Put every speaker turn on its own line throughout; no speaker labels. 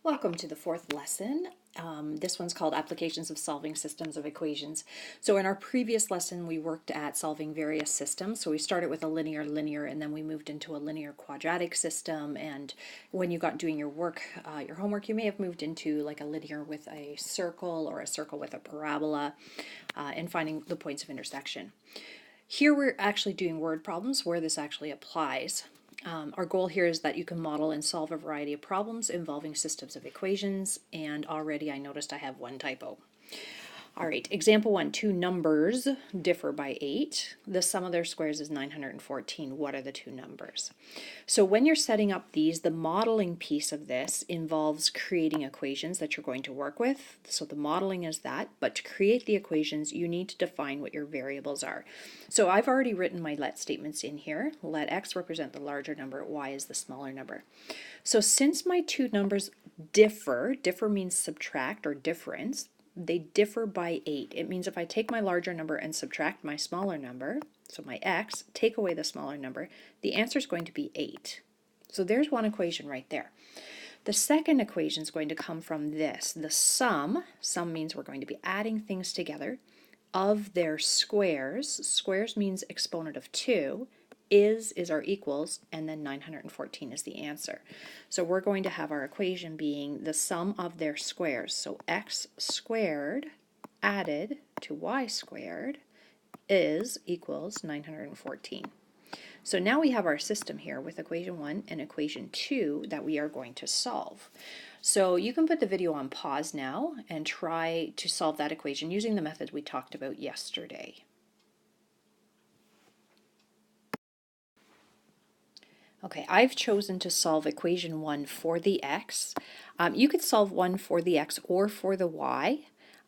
Welcome to the fourth lesson. This one's called Applications of Solving Systems of Equations. So in our previous lesson, we worked at solving various systems. So we started with a linear, and then we moved into a linear quadratic system. And when you got doing your work, your homework, you may have moved into like a linear with a circle or a circle with a parabola, and finding the points of intersection. Here we're actually doing word problems where this actually applies. Our goal here is that you can model and solve a variety of problems involving systems of equations, and already I noticed I have one typo. All right, example 1, two numbers differ by 8. The sum of their squares is 914. What are the two numbers? So when you're setting up these, the modeling piece of this involves creating equations that you're going to work with. So the modeling is that, but to create the equations, you need to define what your variables are. So I've already written my let statements in here. Let x represent the larger number, y is the smaller number. So since my two numbers differ means subtract or difference, they differ by 8. It means if I take my larger number and subtract my smaller number, so my x, take away the smaller number, the answer is going to be 8. So there's one equation right there. The second equation is going to come from this. The sum means we're going to be adding things together, of their squares. Squares means exponent of 2. Is our equals, and then 914 is the answer. So we're going to have our equation being the sum of their squares. So x squared added to y squared is equals 914. So now we have our system here with equation 1 and equation 2 that we are going to solve. So you can put the video on pause now and try to solve that equation using the method we talked about yesterday. Okay, I've chosen to solve equation 1 for the x. You could solve one for the x or for the y.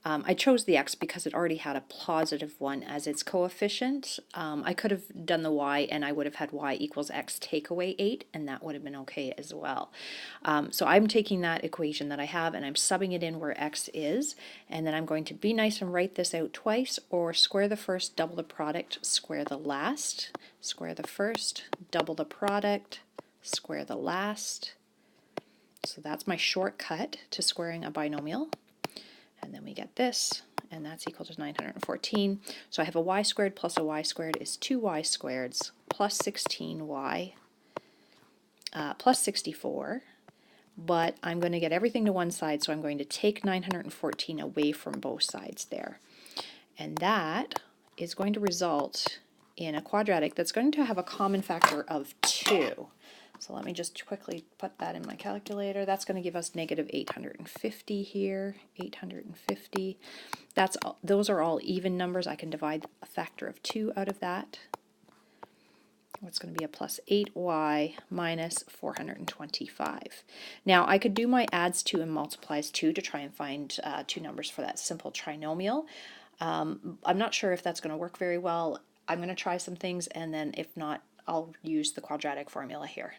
I chose the x because it already had a positive 1 as its coefficient. I could have done the y and I would have had y equals x take away 8, and that would have been okay as well. So I'm taking that equation that I have and I'm subbing it in where x is, and then I'm going to be nice and write this out twice, or square the first, double the product, square the last. Square the first, double the product, square the last. So that's my shortcut to squaring a binomial. And then we get this, and that's equal to 914. So I have a y squared plus a y squared is 2y squareds plus 16y plus 64. But I'm going to get everything to one side, so I'm going to take 914 away from both sides there. And that is going to result in a quadratic that's going to have a common factor of 2. So let me just quickly put that in my calculator. That's going to give us negative 850 here, 850. Those are all even numbers. I can divide a factor of 2 out of that. What's going to be a plus 8y minus 425. Now I could do my adds 2 and multiplies 2 to try and find two numbers for that simple trinomial. I'm not sure if that's going to work very well. I'm going to try some things, and then if not, I'll use the quadratic formula here.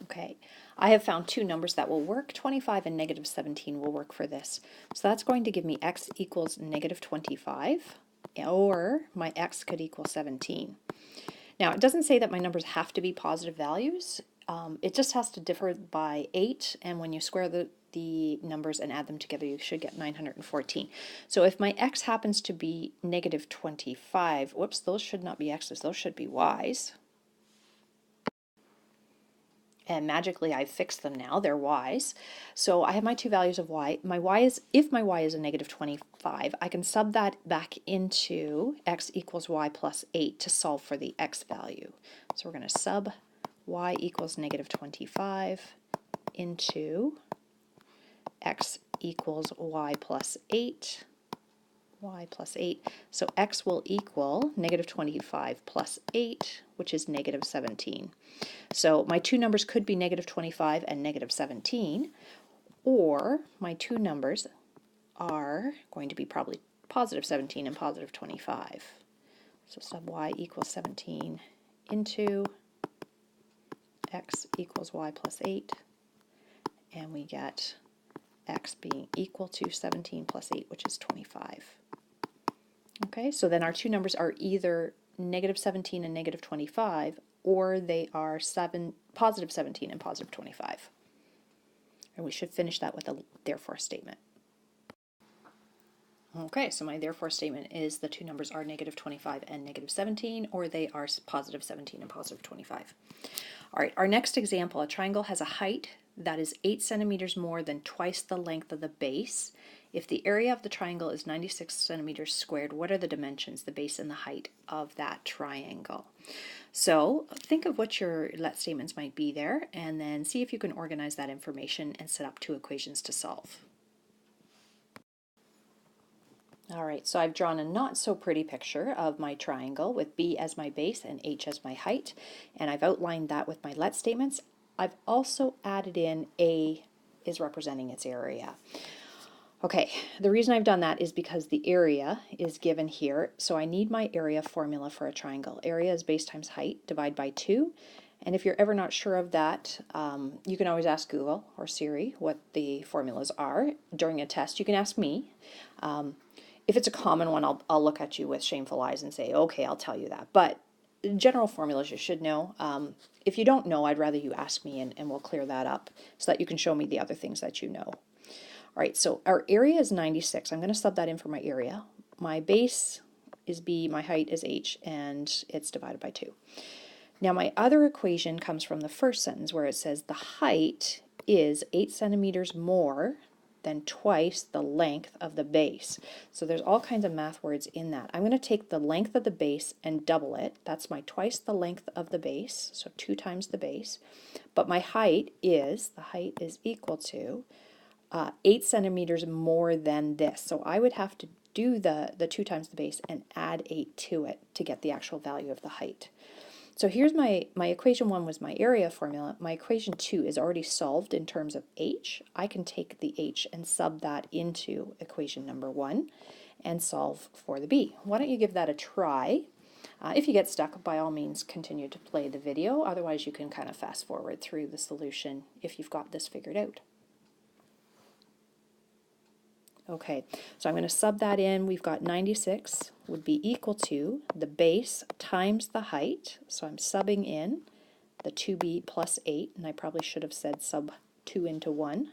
Okay, I have found two numbers that will work. 25 and negative 17 will work for this. So that's going to give me x equals negative 25, or my x could equal 17. Now, it doesn't say that my numbers have to be positive values. It just has to differ by 8, and when you square the numbers and add them together, you should get 914. So if my x happens to be negative 25, whoops, those should not be x's, those should be y's. And magically I've fixed them now, they're y's. So I have my two values of y. My y is, if my y is a negative 25, I can sub that back into x equals y plus 8 to solve for the x value. So we're going to sub y equals negative 25 into x equals y plus 8, y plus 8. So x will equal negative 25 plus 8, which is negative 17. So my two numbers could be negative 25 and negative 17, or my two numbers are going to be probably positive 17 and positive 25. So sub y equals 17 into x equals y plus 8, and we get x being equal to 17 plus 8, which is 25. Okay, so then our two numbers are either negative 17 and negative 25, or they are positive 17 and positive 25. And we should finish that with a therefore statement. Okay, so my therefore statement is the two numbers are negative 25 and negative 17, or they are positive 17 and positive 25. All right, our next example, a triangle has a height that is 8 centimeters more than twice the length of the base. If the area of the triangle is 96 centimeters squared, what are the dimensions, the base and the height of that triangle? So think of what your let statements might be there, and then see if you can organize that information and set up two equations to solve. All right, so I've drawn a not so pretty picture of my triangle with B as my base and H as my height, and I've outlined that with my let statements. I've also added in A is representing its area. Okay, the reason I've done that is because the area is given here, so I need my area formula for a triangle. Area is base times height, divide by 2. And if you're ever not sure of that, you can always ask Google or Siri what the formulas are. During a test, you can ask me. If it's a common one, I'll look at you with shameful eyes and say, okay, I'll tell you that. But general formulas you should know. If you don't know, I'd rather you ask me and we'll clear that up so that you can show me the other things that you know. All right, so our area is 96. I'm going to sub that in for my area. My base is B, my height is H, and it's divided by 2. Now my other equation comes from the first sentence where it says the height is 8 centimeters more than twice the length of the base. So there's all kinds of math words in that. I'm going to take the length of the base and double it. That's my twice the length of the base, so 2 times the base. But my height is equal to 8 centimeters more than this. So I would have to do the 2 times the base and add 8 to it to get the actual value of the height. So here's my equation 1 was my area formula. My equation 2 is already solved in terms of H. I can take the H and sub that into equation number 1 and solve for the B. Why don't you give that a try? If you get stuck, by all means continue to play the video. Otherwise you can kind of fast forward through the solution if you've got this figured out. Okay, so I'm going to sub that in. We've got 96 would be equal to the base times the height. So I'm subbing in the 2b plus 8, and I probably should have said sub 2 into 1.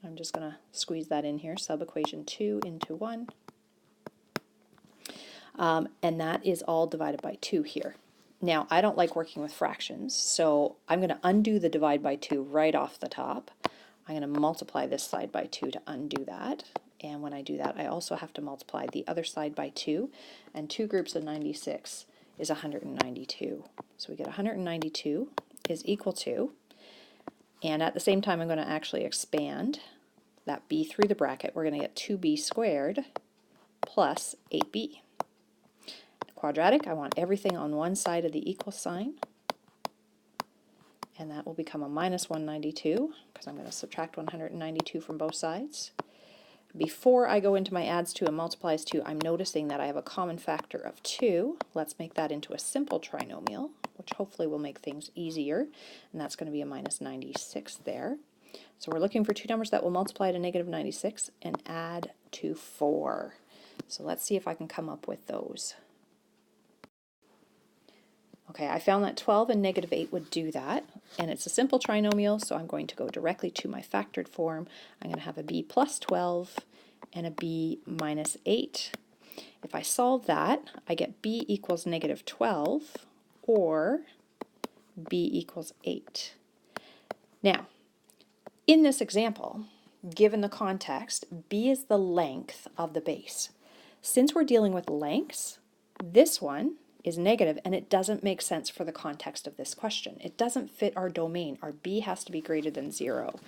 I'm just going to squeeze that in here, sub equation 2 into 1. And that is all divided by 2 here. Now, I don't like working with fractions, so I'm going to undo the divide by 2 right off the top. I'm going to multiply this side by 2 to undo that, and when I do that I also have to multiply the other side by 2, and 2 groups of 96 is 192. So we get 192 is equal to, and at the same time I'm going to actually expand that b through the bracket. We're going to get 2b squared plus 8b. Quadratic, I want everything on one side of the equal sign. And that will become a minus 192 because I'm going to subtract 192 from both sides. Before I go into my adds 2 and multiplies 2, I'm noticing that I have a common factor of 2. Let's make that into a simple trinomial, which hopefully will make things easier. And that's going to be a minus 96 there. So we're looking for two numbers that will multiply to negative 96 and add to 4. So let's see if I can come up with those. Okay, I found that 12 and negative 8 would do that, and it's a simple trinomial, so I'm going to go directly to my factored form. I'm going to have a b plus 12 and a b minus 8. If I solve that, I get b equals negative 12 or b equals 8. Now, in this example, given the context, b is the length of the base. Since we're dealing with lengths, this one is negative, and it doesn't make sense for the context of this question. It doesn't fit our domain. Our b has to be greater than 0.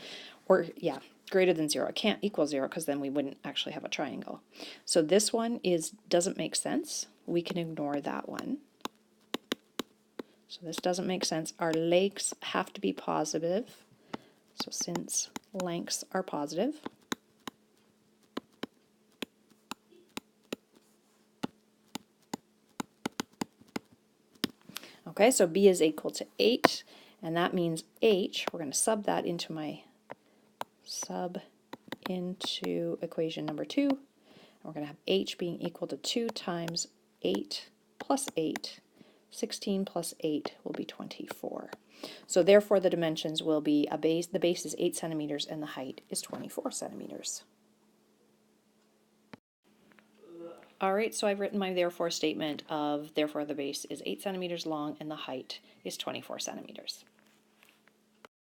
Or, yeah, greater than 0. It can't equal 0 because then we wouldn't actually have a triangle. So this one doesn't make sense. We can ignore that one. So this doesn't make sense. Our lengths have to be positive. So since lengths are positive, okay, so b is equal to 8, and that means h, we're going to sub that into equation number 2, and we're going to have h being equal to 2 times 8 plus 8. 16 plus 8 will be 24. So therefore the dimensions will be the base is 8 centimeters and the height is 24 centimeters. All right, so I've written my therefore statement of therefore the base is 8 centimeters long and the height is 24 centimeters.